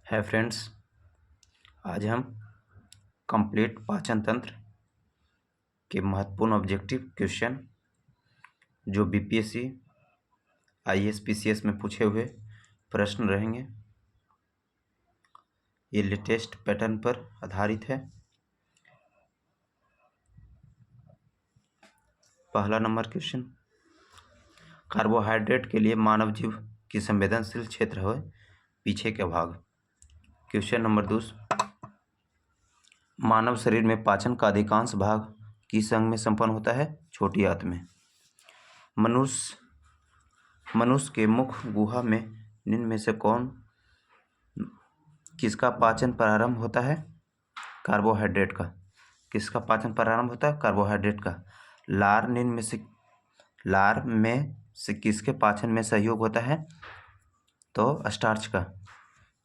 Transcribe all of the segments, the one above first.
है फ्रेंड्स, आज हम कंप्लीट पाचन तंत्र के महत्वपूर्ण ऑब्जेक्टिव क्वेश्चन जो बीपीएससी आईएएस पीसीएस में पूछे हुए प्रश्न रहेंगे। ये लेटेस्ट पैटर्न पर आधारित है। पहला नंबर क्वेश्चन, कार्बोहाइड्रेट के लिए मानव जीव की संवेदनशील क्षेत्र है पीछे के भाग। क्वेश्चन नंबर 2, मानव शरीर में पाचन का अधिकांश भाग किस अंग में संपन्न होता है? छोटी आंत में। मनुष्य के मुख गुहा में निम्न में से किसका पाचन प्रारंभ होता है? कार्बोहाइड्रेट का। किसका पाचन प्रारंभ होता है? कार्बोहाइड्रेट का। लार में से किसके पाचन में सहयोग होता है? तो स्टार्च का।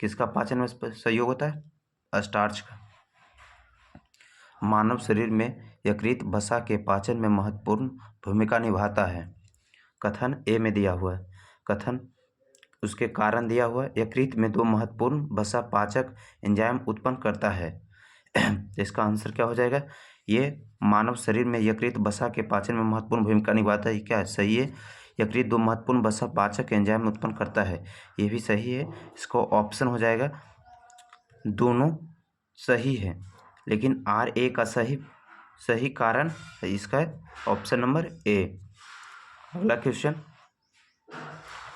किसका पाचन में सहयोग होता है? स्टार्च का। मानव शरीर में यकृत वसा के पाचन में महत्वपूर्ण भूमिका निभाता है। कथन ए में दिया हुआ है। कथन उसके कारण दिया हुआ है। यकृत में 2 महत्वपूर्ण वसा पाचक एंजाइम उत्पन्न करता है। इसका आंसर क्या हो जाएगा? ये मानव शरीर में यकृत वसा के पाचन में महत्वपूर्ण भूमिका निभाता है। क्या है? सही है। यकृत 2 महत्वपूर्ण वसा पाचक एंजाइम उत्पन्न करता है, ये भी सही है। इसको ऑप्शन हो जाएगा, दोनों सही है, लेकिन आर ए का सही कारण इसका ऑप्शन नंबर ए। अगला क्वेश्चन,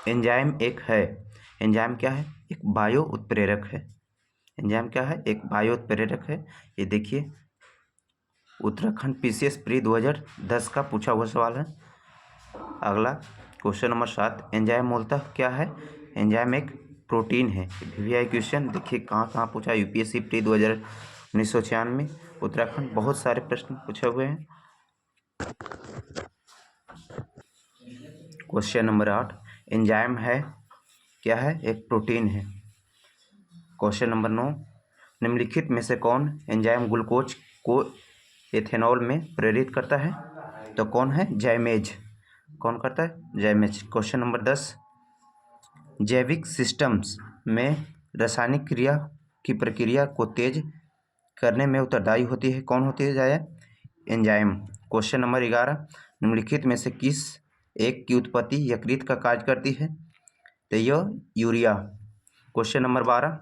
एंजाइम एक है। एंजाइम क्या है? एक बायो उत्प्रेरक है। एंजाइम क्या है? एक बायो उत्प्रेरक है। ये देखिए, उत्तराखंड पीसीएस प्री 2010 का पूछा हुआ सवाल है। अगला क्वेश्चन नंबर 7, एंजाइम मूलतः क्या है? एंजाइम एक प्रोटीन है। वीवीआई क्वेश्चन देखिए कहाँ पूछा। यूपीएससी प्री 1996, उत्तराखंड, बहुत सारे प्रश्न पूछे हुए हैं। क्वेश्चन नंबर 8, एंजाइम है क्या है? एक प्रोटीन है। क्वेश्चन नंबर 9, निम्नलिखित में से कौन एंजाइम ग्लूकोज को एथेनॉल में प्रेरित करता है? तो कौन है? जाइमेज। कौन करता है? जाइमेज। क्वेश्चन नंबर 10, जैविक सिस्टम्स में रासायनिक क्रिया की प्रक्रिया को तेज करने में उत्तरदायी होती है, कौन होती है? जाए एंजाइम। क्वेश्चन नंबर 11, निम्नलिखित में से किस एक की उत्पत्ति यकृत का कार्य करती है? तो यह यूरिया। क्वेश्चन नंबर 12,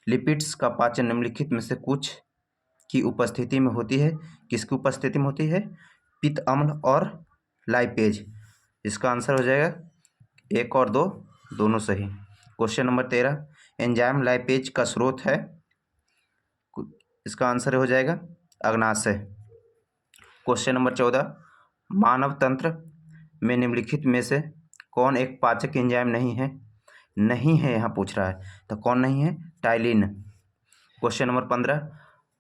लिपिड्स का पाचन निम्नलिखित में से कुछ की उपस्थिति में होती है, किसकी उपस्थिति में होती है? पित्त अम्ल और लाइपेज। इसका आंसर हो जाएगा 1 और 2 दोनों सही। क्वेश्चन नंबर 13, एंजाइम लाइपेज का स्रोत है, इसका आंसर हो जाएगा अग्नाशय। क्वेश्चन नंबर 14, मानव तंत्र में निम्नलिखित में से कौन एक पाचक एंजाइम नहीं है? नहीं है यहाँ पूछ रहा है, तो कौन नहीं है? टाइलिन। क्वेश्चन नंबर 15,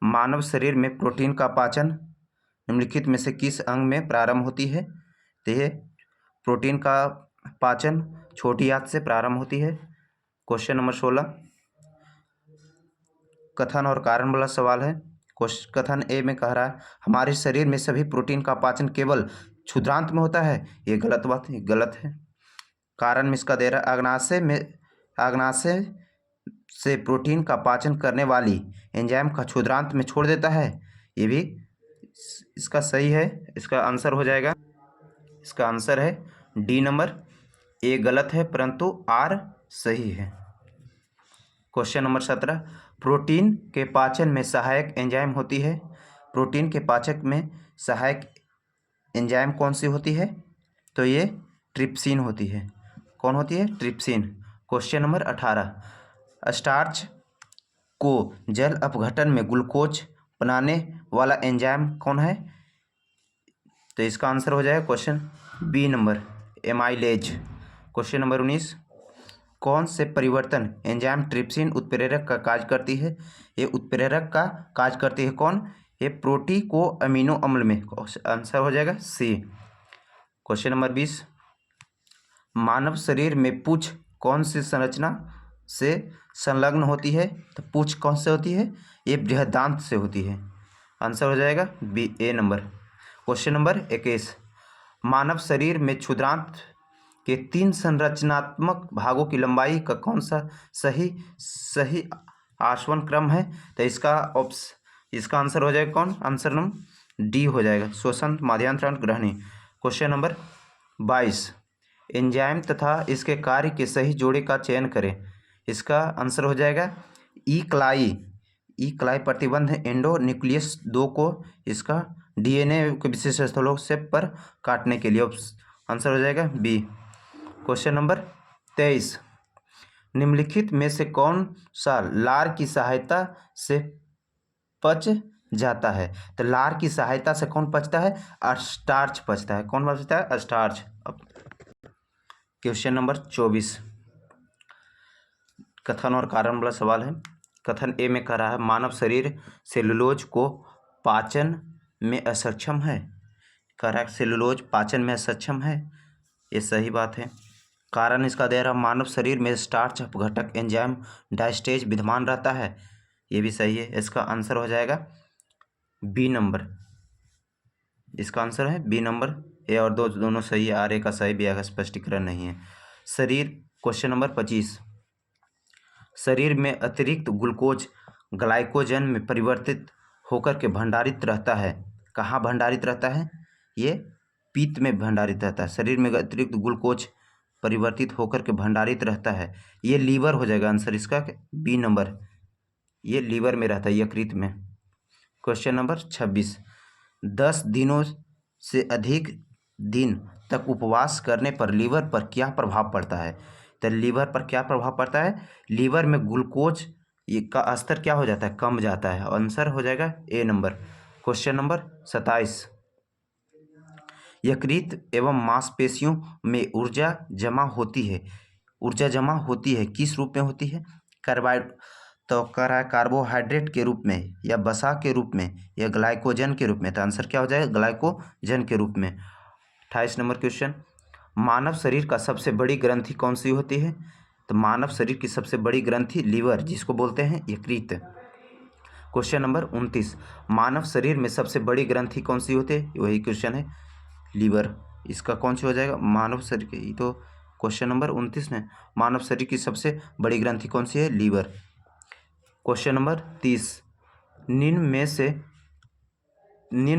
मानव शरीर में प्रोटीन का पाचन निम्नलिखित में से किस अंग में प्रारंभ होती है? तो ये प्रोटीन का पाचन छोटी आंत से प्रारंभ होती है। क्वेश्चन नंबर 16, कथन और कारण वाला सवाल है। कथन ए में कह रहा है हमारे शरीर में सभी प्रोटीन का पाचन केवल क्षुद्रांत में होता है, ये गलत बात है, गलत है। कारण में इसका दे रहा है अग्नाशय से प्रोटीन का पाचन करने वाली एंजाइम का क्षुद्रांत में छोड़ देता है, ये भी इसका सही है। इसका आंसर हो जाएगा, इसका आंसर है डी नंबर। ए गलत है परंतु आर सही है। क्वेश्चन नंबर 17, प्रोटीन के पाचन में सहायक एंजाइम होती है। प्रोटीन के पाचक में सहायक एंजाइम कौन सी होती है? तो ये ट्रिप्सिन होती है। कौन होती है? ट्रिप्सिन। क्वेश्चन नंबर 18, स्टार्च को जल अपघटन में ग्लूकोज बनाने वाला एंजाइम कौन है? तो इसका आंसर हो जाएगा question B number, amylase. Question number 19, कौन से परिवर्तन एंजाइम ट्रिप्सिन उत्प्रेरक का कार्य करती है? ये उत्प्रेरक का कार्य करती है कौन? ये प्रोटी को अमीनो अम्ल में। आंसर हो जाएगा सी। क्वेश्चन नंबर 20, मानव शरीर में पूंछ कौन सी संरचना से संलग्न होती है? तो पूंछ कौन से होती है? ये बृहदांत से होती है। आंसर हो जाएगा बी, ए नंबर। क्वेश्चन नंबर 21, मानव शरीर में क्षुद्रांत के 3 संरचनात्मक भागों की लंबाई का कौन सा सही आसवन क्रम है? तो इसका आंसर हो जाएगा कौन? आंसर नंबर डी हो जाएगा, श्वसन, माध्यंतरण, ग्रहणी। क्वेश्चन नंबर 22, एंजाइम तथा इसके कार्य के सही जोड़े का चयन करें। इसका आंसर हो जाएगा ई प्रतिबंध एंडो न्यूक्लियस 2 को इसका डीएनए के विशिष्ट स्थलों से पर काटने के लिए। आंसर हो जाएगा बी। क्वेश्चन नंबर 23, निम्नलिखित में से कौन सा लार की सहायता से पच जाता है? तो लार की सहायता से कौन पचता है? स्टार्च पचता है। कौन पचता है? स्टार्च। क्वेश्चन नंबर 24, कथन और कारण वाला सवाल है। कथन ए में कह रहा है मानव शरीर सेलुलोज को पाचन में असक्षम है। कह रहा है सेलुलोज पाचन में असक्षम है, ये सही बात है। कारण इसका दे रहा मानव शरीर में स्टार्च घटक एंजाइम डायस्टेज विद्यमान रहता है, ये भी सही है। इसका आंसर हो जाएगा बी नंबर। इसका आंसर है बी नंबर। ए और दो दोनों सही है, आर ए का सही भी आएगा, स्पष्टीकरण नहीं है। शरीर, क्वेश्चन नंबर 25, शरीर में अतिरिक्त ग्लूकोज ग्लाइकोजन में परिवर्तित होकर के भंडारित रहता है। कहाँ भंडारित रहता है? ये पित्त में भंडारित रहता है। शरीर में अतिरिक्त ग्लूकोज परिवर्तित होकर के भंडारित रहता है, ये लीवर हो जाएगा आंसर इसका, बी नंबर। ये लीवर में रहता है, यकृत में। क्वेश्चन नंबर 26, 10 दिनों से अधिक दिन तक उपवास करने पर लीवर पर क्या प्रभाव पड़ता है? तो लीवर पर क्या प्रभाव पड़ता है? लीवर में ग्लूकोज का स्तर क्या हो जाता है? कम जाता है। आंसर हो जाएगा ए नंबर। क्वेश्चन नंबर 27, यकृत एवं मांसपेशियों में ऊर्जा जमा होती है। ऊर्जा जमा होती है किस रूप में होती है? कार्बोहाइड्रेट के रूप में, या वसा के रूप में, या ग्लाइकोजन के रूप में। तो आंसर क्या हो जाएगा? ग्लाइकोजन के रूप में। 28 नंबर क्वेश्चन, मानव शरीर का सबसे बड़ी ग्रंथि कौन सी होती है? तो मानव शरीर की सबसे बड़ी ग्रंथि लीवर, जिसको बोलते हैं यकृत। क्वेश्चन नंबर 29, मानव शरीर में सबसे बड़ी ग्रंथि कौन सी होती है? वही क्वेश्चन है, लीवर। इसका कौन सा हो जाएगा? मानव शरीर की, तो क्वेश्चन नंबर 29 में मानव शरीर की सबसे बड़ी ग्रंथि कौन सी है? लीवर। क्वेश्चन नंबर 30, निम्न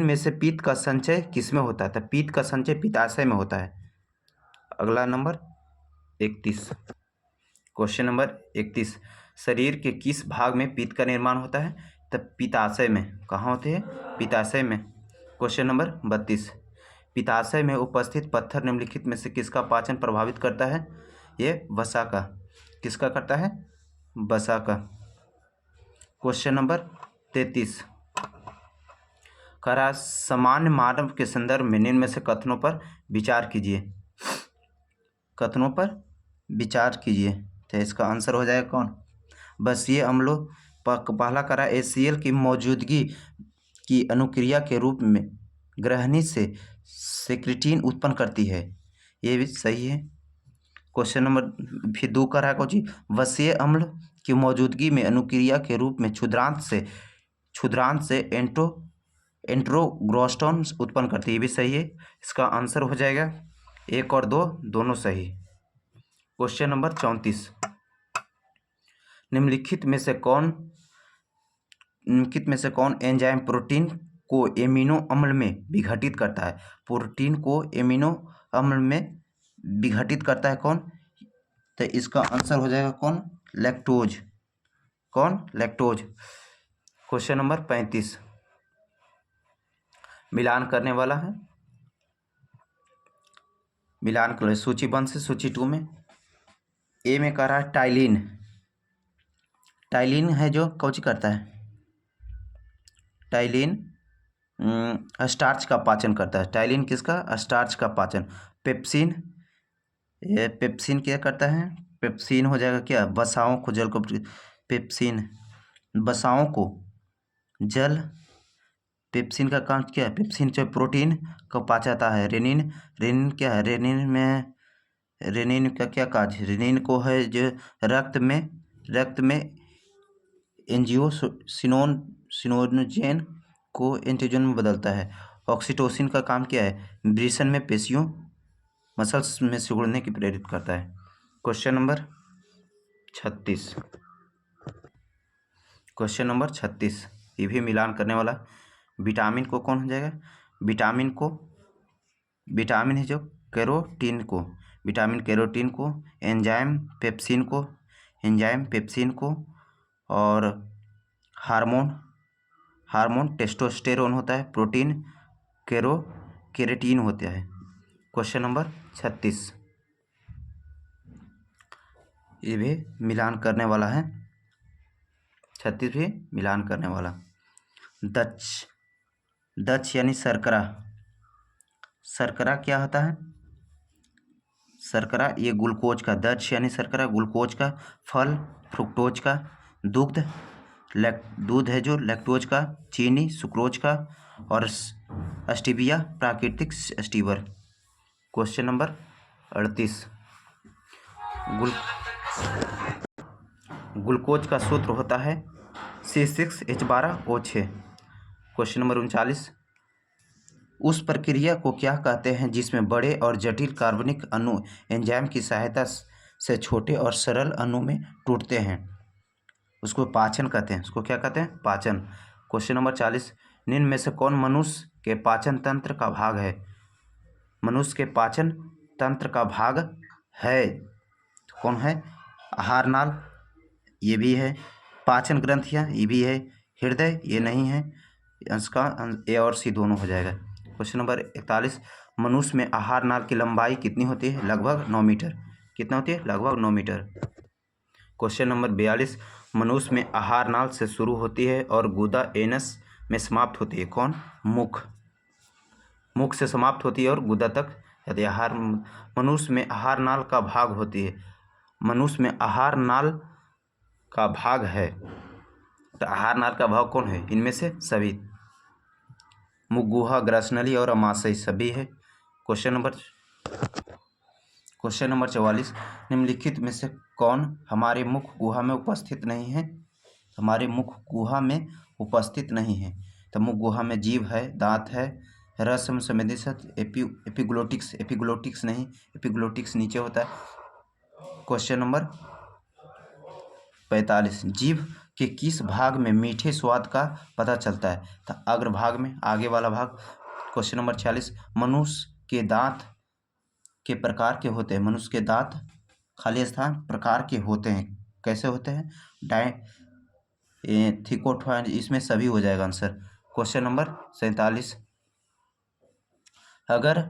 में से पित्त का संचय किसमें होता है? तो पित्त का संचय पित्ताशय में होता है। अगला नंबर 31, क्वेश्चन नंबर 31, शरीर के किस भाग में पित्त का निर्माण होता है? तो पित्ताशय में। कहाँ होते हैं? पित्ताशय में। क्वेश्चन नंबर 32, पित्ताशय में उपस्थित पत्थर निम्नलिखित में से किसका पाचन प्रभावित करता है? ये वसा का। किसका करता है? वसा का। क्वेश्चन नंबर 33, करा सामान्य मानव के संदर्भ में निम्न में से कथनों पर विचार कीजिए। कथनों पर विचार कीजिए, तो इसका आंसर हो जाएगा कौन? बसीय अम्लों। पहला करा HCl की मौजूदगी की अनुक्रिया के रूप में ग्रहणी से सेक्रेटिन उत्पन्न करती है, ये भी सही है। क्वेश्चन नंबर फिर 2 करा कौन? वसीय अम्ल की मौजूदगी में अनुक्रिया के रूप में क्षुद्रांत से एंट्रोग्रोस्टोन उत्पन्न करती है, ये भी सही है। इसका आंसर हो जाएगा 1 और 2 दोनों सही। क्वेश्चन नंबर 34, निम्नलिखित में से कौन एंजाइम प्रोटीन को एमिनो अम्ल में विघटित करता है? प्रोटीन को एमिनो अम्ल में विघटित करता है कौन? तो इसका आंसर हो जाएगा कौन? लैक्टोज। कौन? लैक्टोज। क्वेश्चन नंबर 35, मिलान करने वाला है। मिलान कर सूची 1 से सूची 2 में। ए में कह रहा है टाइलिन। टाइलिन है जो कौची करता है? टाइलिन स्टार्च का पाचन करता है। टाइलिन किसका? स्टार्च का पाचन। पेप्सिन, ये पेप्सिन क्या करता है? पेप्सिन हो जाएगा क्या? वसाओं को जल को, पेप्सिन वसाओं को जल। पेप्सिन का काम क्या है? पेप्सिन जो प्रोटीन को पाचाता है। रेनिन क्या है? रेनिन का क्या कार्य? रेनिन को है जो रक्त में एंजियोसिनोजेन को एंटीजन में बदलता है। ऑक्सीटोसिन का काम क्या है? वृषण में पेशियों मसल्स में सिकुड़ने की प्रेरित करता है। Question number 36। क्वेश्चन नंबर 36 ये भी मिलान करने वाला। विटामिन को कौन हो जाएगा? विटामिन है जो कैरोटीन को, विटामिन कैरोटीन को, एंजाइम पेप्सिन को और हार्मोन टेस्टोस्टेरोन होता है, प्रोटीन केरेटिन होता है। क्वेश्चन नंबर 36 ये भी मिलान करने वाला है। 36 भी मिलान करने वाला। दच यानी शर्करा। शर्करा क्या होता है? शर्करा ये ग्लूकोज का, दच यानी शर्करा, ग्लूकोज का, फल फ्रुक्टोज का, दूध है जो लैक्टोज का, चीनी सुक्रोज का और स्टीविया प्राकृतिक स्टीवर। क्वेश्चन नंबर 38 ग्लूकोज का सूत्र होता है C6H12O6। क्वेश्चन नंबर 39 उस प्रक्रिया को क्या कहते हैं जिसमें बड़े और जटिल कार्बनिक अणु एंजाइम की सहायता से छोटे और सरल अणु में टूटते हैं? उसको पाचन कहते हैं। उसको क्या कहते हैं? पाचन। क्वेश्चन नंबर 40 निम्न में से कौन मनुष्य के पाचन तंत्र का भाग है? मनुष्य के पाचन तंत्र का भाग है तो कौन है? आहार नाल ये भी है, पाचन ग्रंथियाँ ये भी है, हृदय ये नहीं है। इसका ए और सी दोनों हो जाएगा। क्वेश्चन नंबर 41 मनुष्य में आहार नाल की लंबाई कितनी होती है? लगभग 9 मीटर। कितना होती है? लगभग 9 मीटर। क्वेश्चन नंबर 42 मनुष्य में आहार नाल से शुरू होती है और गुदा एनस में समाप्त होती है। कौन? मुख से समाप्त होती है और गुदा तक यदि आहार। मनुष्य में आहार नाल का भाग होती है। मनुष्य में आहार नाल का भाग है तो आहार नाल का भाग कौन है? इनमें से सभी, मुख, गुहा, ग्रसनली और अमाशय सभी है। क्वेश्चन नंबर 44 निम्नलिखित में से कौन हमारे मुख गुहा में उपस्थित नहीं है? हमारे मुख गुहा में उपस्थित नहीं है तो मुख गुहा में जीभ है, दांत है, रस संवेदनशील, एपिग्लोटिक्स नहीं, एपिग्लोटिक्स नीचे होता है। क्वेश्चन नंबर 45 जीभ के किस भाग में मीठे स्वाद का पता चलता है? तो अग्रभाग में, आगे वाला भाग। क्वेश्चन नंबर 46 मनुष्य के दांत के प्रकार के होते हैं? मनुष्य के दांत खाली स्थान प्रकार के होते हैं। कैसे होते हैं? थिकोटॉयड, इसमें सभी हो जाएगा आंसर। क्वेश्चन नंबर 47 अगर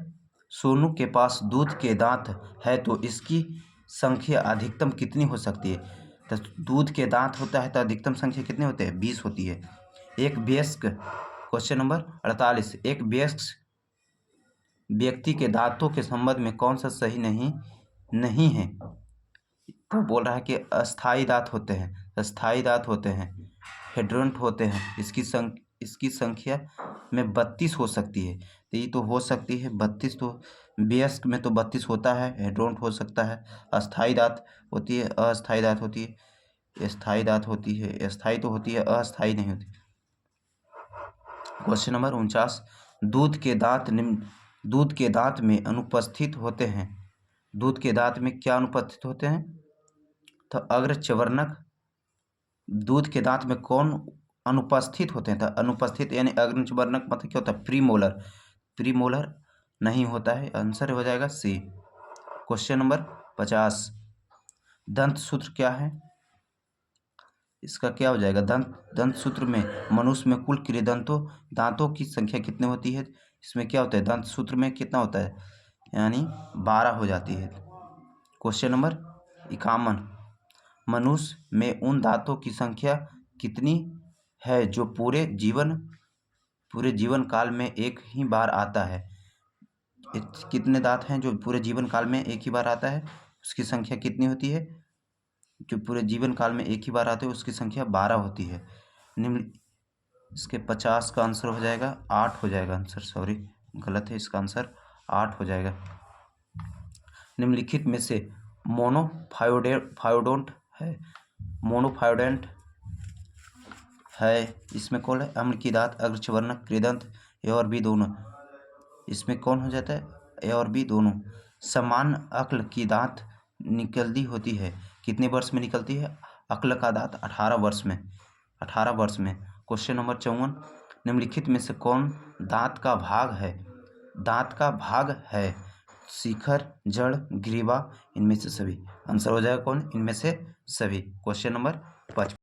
सोनू के पास दूध के दांत है तो इसकी संख्या अधिकतम कितनी हो सकती है? तो दूध के दांत होता है तो अधिकतम संख्या कितनी होते हैं? 20 होती है। एक वयस्क, क्वेश्चन नंबर 48 एक वयस्क व्यक्ति के दांतों के संबंध में कौन सा सही नहीं है? तो बोल रहा है कि अस्थाई दांत होते हैं, स्थायी दांत होते हैं, हेड्रोन्ट होते हैं। इसकी संख्या में 32 हो सकती है तो ये तो हो सकती है 32, तो वयस्क में तो 32 होता है, हेड्रोन्ट हो सकता है, अस्थाई दांत होती है, अस्थाई दांत होती है, स्थायी दांत होती है, स्थायी तो होती है, अस्थायी नहीं होती। क्वेश्चन नंबर 49 दूध के दांत में अनुपस्थित होते हैं। दूध के दांत में क्या अनुपस्थित होते हैं? तो अग्रचवर्णक। दूध के दांत में कौन अनुपस्थित होते हैं? तो अनुपस्थित यानी अग्रचवर्णक मतलब क्या होता है? प्रीमोलर नहीं होता है। आंसर हो जाएगा सी। क्वेश्चन नंबर 50 दंत सूत्र क्या है? इसका क्या हो जाएगा? दंत सूत्र में मनुष्य में कुल दांतों की संख्या कितनी होती है? इसमें क्या होता है? दंत सूत्र में कितना होता है? यानी 12 हो जाती है। क्वेश्चन नंबर 51 मनुष्य में उन दांतों की संख्या कितनी है जो पूरे जीवन काल में एक ही बार आता है? कितने दांत हैं जो पूरे जीवन काल में एक ही बार आता है? उसकी संख्या कितनी होती है? जो पूरे जीवन काल में एक ही बार आते हैं उसकी संख्या 12 होती है। निम्न इसके 50 का आंसर हो जाएगा 8 हो जाएगा आंसर, सॉरी गलत है, इसका आंसर 8 हो जाएगा। निम्नलिखित में से मोनोफायोडेंट है इसमें कौन है? अम्ल की दांत, अग्रचवर्णक, कृदंत, ए और बी दोनों। इसमें कौन हो जाता है? ए और बी दोनों। समान अक्ल की दांत निकलती होती है कितने वर्ष में निकलती है? अक्ल का दांत 18 वर्ष में। 18 वर्ष में। क्वेश्चन नंबर 54, निम्नलिखित में से कौन दांत का भाग है? दांत का भाग है शिखर, जड़, ग्रीवा, इनमें से सभी। आंसर हो जाएगा कौन? इनमें से सभी। Question number 55।